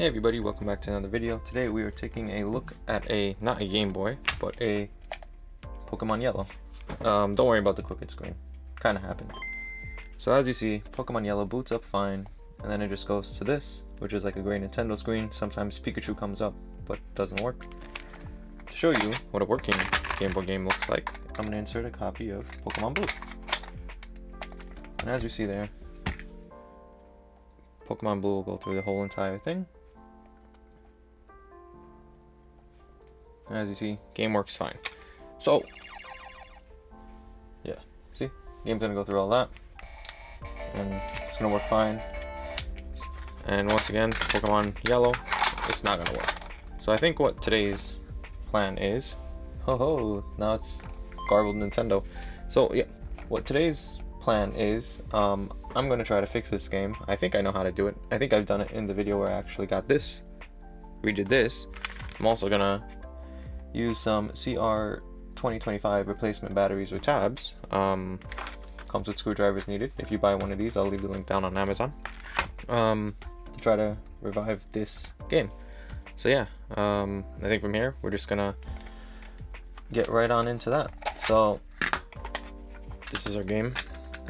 Hey everybody, welcome back to another video. Today we are taking a look at not a Game Boy, but a Pokemon Yellow. Don't worry about the crooked screen. Kinda happened. So as you see, Pokemon Yellow boots up fine, and then it just goes to this, which is like a gray Nintendo screen. Sometimes Pikachu comes up, but doesn't work. To show you what a working Game Boy game looks like, I'm gonna insert a copy of Pokemon Blue. And as you see there, Pokemon Blue will go through the whole entire thing. And as you see, game works fine. So, yeah, see? Game's gonna go through all that. And it's gonna work fine. And once again, Pokemon Yellow, it's not gonna work. So I think what today's plan is... now it's garbled Nintendo. So yeah, what today's plan is, I'm gonna try to fix this game. I think I know how to do it. I think I've done it in the video where I actually got this, redid this. I'm also gonna use some CR2025 replacement batteries or tabs. Comes with screwdrivers needed. If you buy one of these, I'll leave the link down on Amazon. To try to revive this game. So yeah, I think from here we're just gonna get right on into that. So this is our game,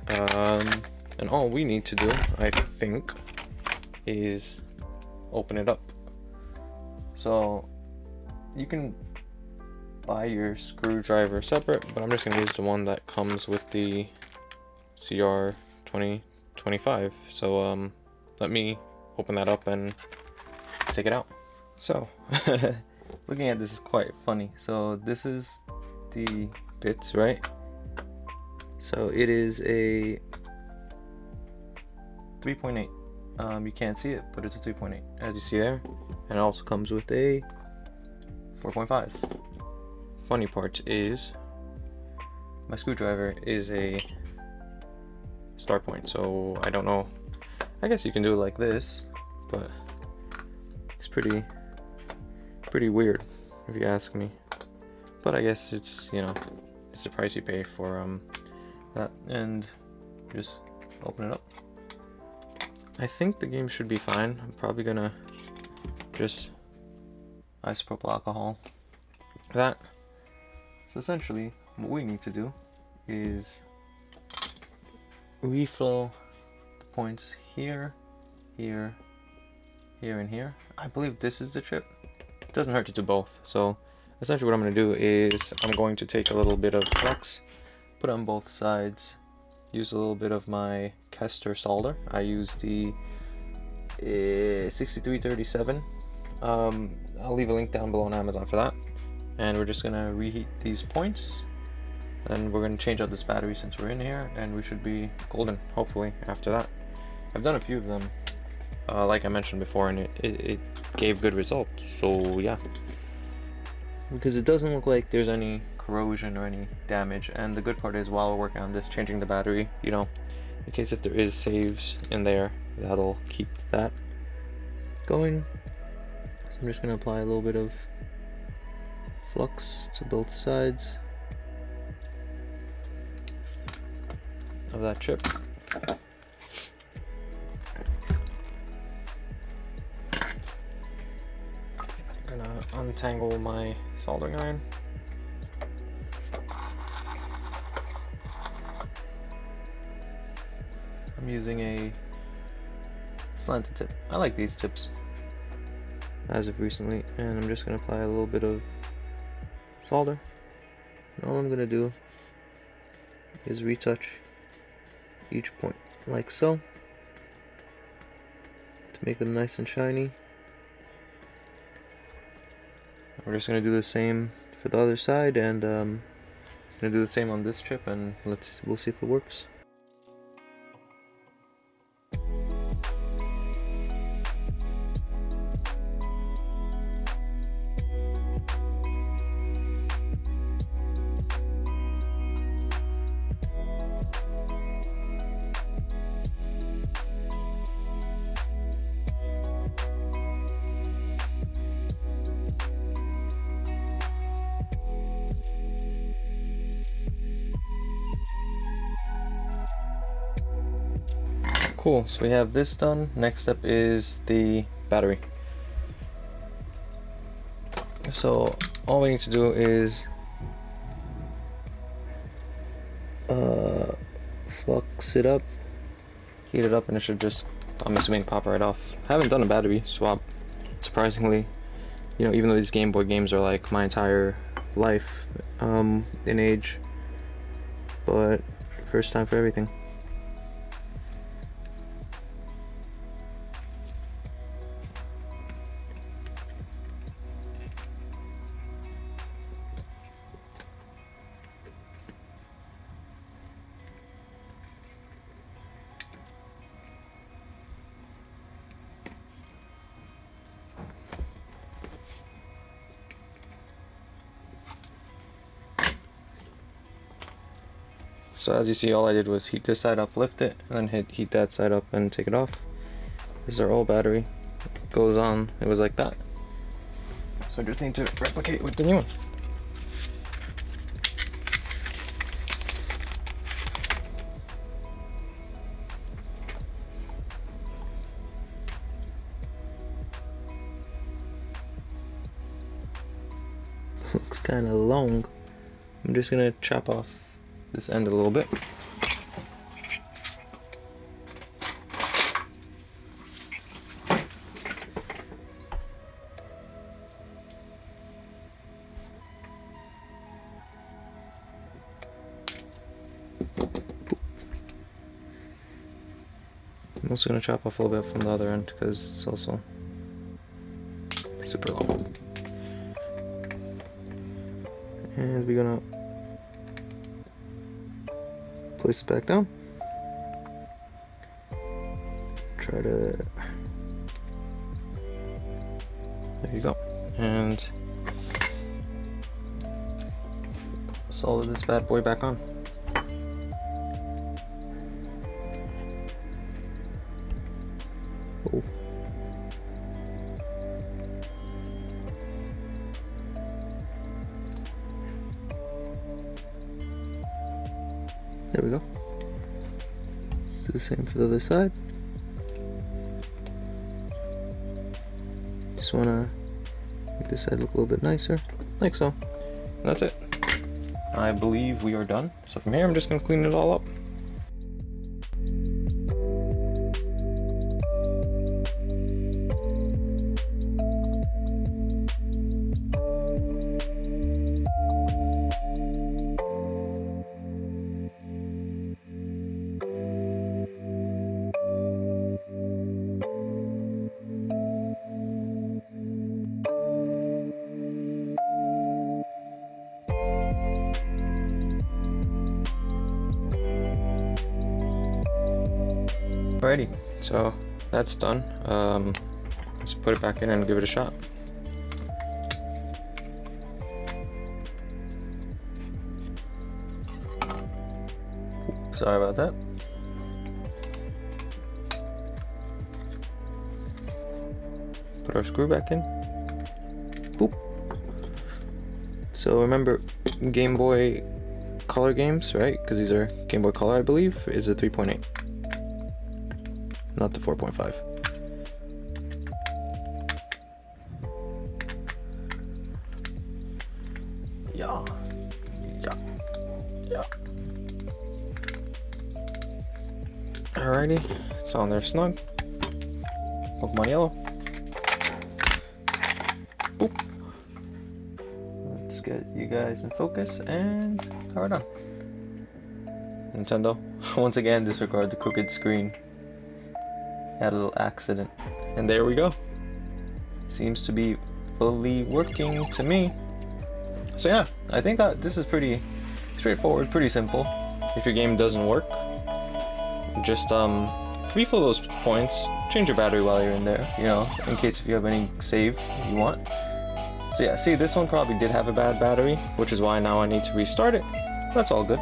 and all we need to do, I think, is open it up. So you can buy your screwdriver separate, but I'm just going to use the one that comes with the CR2025. So let me open that up and take it out. So looking at this is quite funny. So this is the bits, right? So it is a 3.8. You can't see it, but it's a 3.8 as you see there, and it also comes with a 4.5. Funny part is my screwdriver is a start point, so I don't know. I guess you can do it like this, but it's pretty weird if you ask me. But I guess it's, you know, it's the price you pay for that. And just open it up. I think the game should be fine. I'm probably gonna just isopropyl alcohol that. So essentially what we need to do is reflow the points here, here, here, and here. I believe this is the chip. It doesn't hurt to do both. So essentially what I'm going to do is I'm going to take a little bit of flux, put it on both sides, use a little bit of my Kester solder. I use the 6337. I'll leave a link down below on Amazon for that. And we're just gonna reheat these points. Then we're gonna change out this battery since we're in here, and we should be golden, hopefully, after that. I've done a few of them, like I mentioned before, and it gave good results, so yeah. Because it doesn't look like there's any corrosion or any damage, and the good part is while we're working on this, changing the battery, you know, in case if there is saves in there, that'll keep that going. So I'm just gonna apply a little bit of flux to both sides of that chip. I'm gonna untangle my soldering iron. I'm using a slanted tip. I like these tips as of recently, and I'm just gonna apply a little bit of solder. And all I'm gonna do is retouch each point like so to make them nice and shiny. We're just gonna do the same for the other side, and gonna do the same on this chip, and we'll see if it works. Cool, so we have this done. Next step is the battery. So all we need to do is flux it up, heat it up, and it should just, I'm assuming, pop right off. I haven't done a battery swap, surprisingly. You know, even though these Game Boy games are like my entire life in age, but first time for everything. So as you see, all I did was heat this side up, lift it, and then heat that side up and take it off. This is our old battery. It goes on, it was like that. So I just need to replicate with the new one. Looks kind of long. I'm just gonna chop off this end a little bit. I'm also gonna chop off a little bit from the other end because it's also super long. And we're gonna place it back down. Try to, there you go. And solder this bad boy back on. Oh. There we go. Do the same for the other side. Just want to make this side look a little bit nicer, like so. And that's it. I believe we are done. So from here, I'm just going to clean it all up. Alrighty, so that's done. Let's put it back in and give it a shot. Sorry about that. Put our screw back in. Boop. So remember, Game Boy Color games, right? Because these are Game Boy Color, I believe, is a 3.8. Not the 4.5. Yeah. Alrighty, it's on there snug. Pokemon Yellow. Boop. Let's get you guys in focus and power it on. Nintendo, once again, disregard the crooked screen. Had a little accident. And there we go. Seems to be fully working to me. So yeah, I think that this is pretty straightforward, pretty simple. If your game doesn't work, just refill those points, change your battery while you're in there, you know, in case if you have any save you want. So yeah, see, this one probably did have a bad battery, which is why now I need to restart it. That's all good.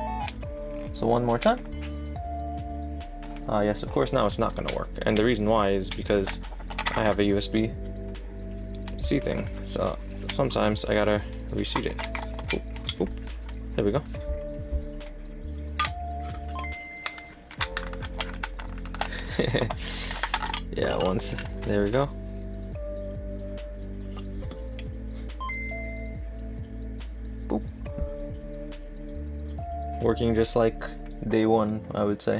So one more time. Yes, of course now it's not gonna work, and the reason why is because I have a USB-C thing, so sometimes I gotta reseat it. Boop, boop. There we go. Yeah, once, there we go. working just like day one, I would say.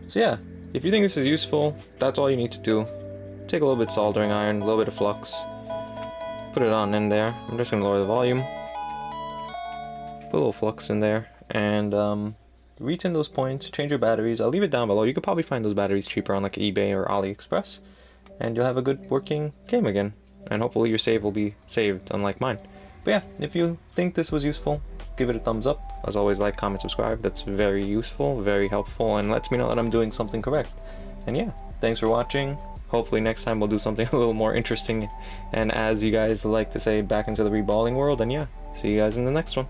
So yeah, if you think this is useful, that's all you need to do. Take a little bit of soldering iron, a little bit of flux, put it on in there. I'm just gonna lower the volume, put a little flux in there, and reach in those points, change your batteries. I'll leave it down below. You could probably find those batteries cheaper on like eBay or AliExpress, and you'll have a good working game again. And hopefully your save will be saved, unlike mine. But yeah, if you think this was useful, give it a thumbs up. As always, like, comment, subscribe. That's very useful, very helpful, and lets me know that I'm doing something correct. And yeah, thanks for watching. Hopefully next time we'll do something a little more interesting, and as you guys like to say, back into the reballing world. And yeah, see you guys in the next one.